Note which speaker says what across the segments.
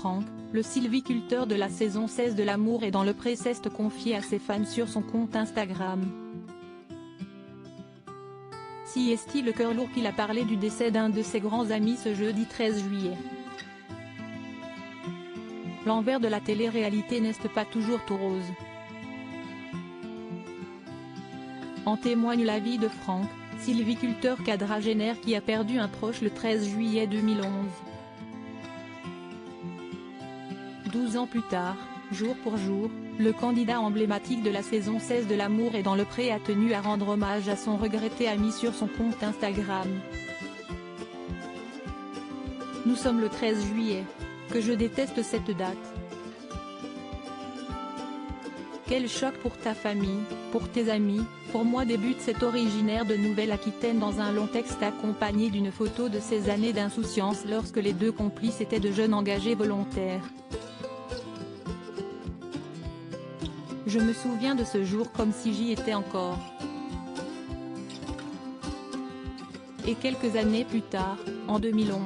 Speaker 1: Franck, le sylviculteur de la saison 16 de L'amour est dans le pré s'est confié à ses fans sur son compte Instagram. Si est-il le cœur lourd qu'il a parlé du décès d'un de ses grands amis ce jeudi 13 juillet. L'envers de la télé-réalité n'est pas toujours tout rose. En témoigne la vie de Franck, sylviculteur quadragénaire qui a perdu un proche le 13 juillet 2011. 12 ans plus tard, jour pour jour, le candidat emblématique de la saison 16 de L'amour est dans le pré a tenu à rendre hommage à son regretté ami sur son compte Instagram. Nous sommes le 13 juillet. Que je déteste cette date. Quel choc pour ta famille, pour tes amis, pour moi débute cet originaire de Nouvelle-Aquitaine dans un long texte accompagné d'une photo de ses années d'insouciance lorsque les deux complices étaient de jeunes engagés volontaires. Je me souviens de ce jour comme si j'y étais encore. Et quelques années plus tard, en 2011,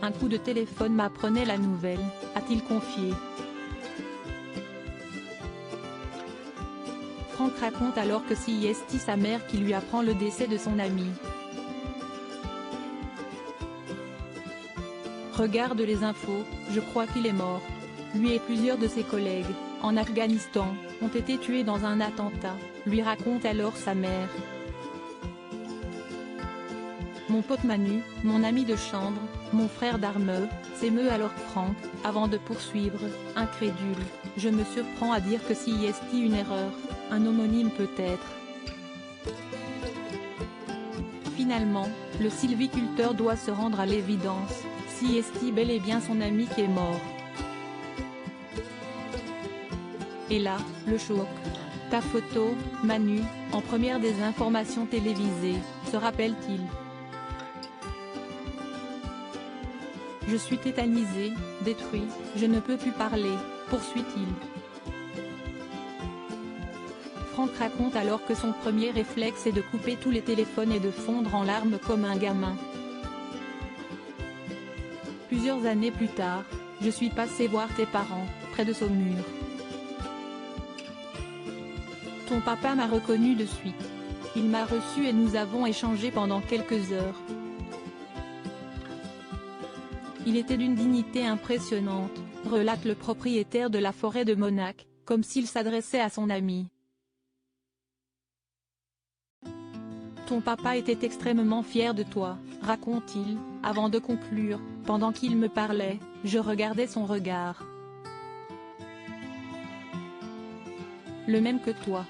Speaker 1: un coup de téléphone m'apprenait la nouvelle, a-t-il confié. Franck raconte alors que c'est sa mère qui lui apprend le décès de son ami. Regarde les infos, je crois qu'il est mort. Lui et plusieurs de ses collègues, en Afghanistan, ont été tués dans un attentat, lui raconte alors sa mère. Mon pote Manu, mon ami de chambre, mon frère d'armes, s'émeut alors Franck, avant de poursuivre, incrédule, je me surprends à dire que c'est une erreur, un homonyme peut-être. Finalement, le sylviculteur doit se rendre à l'évidence, c'est bel et bien son ami qui est mort. Et là, le choc. Ta photo, Manu, en première des informations télévisées, se rappelle-t-il? Je suis tétanisé, détruit, je ne peux plus parler, poursuit-il. Franck raconte alors que son premier réflexe est de couper tous les téléphones et de fondre en larmes comme un gamin. Plusieurs années plus tard, je suis passé voir tes parents, près de Saumur. Ton papa m'a reconnu de suite. Il m'a reçu et nous avons échangé pendant quelques heures. Il était d'une dignité impressionnante, relate le propriétaire de la forêt de Monac, comme s'il s'adressait à son ami. Ton papa était extrêmement fier de toi, raconte-t-il, avant de conclure, pendant qu'il me parlait, je regardais son regard. Le même que toi.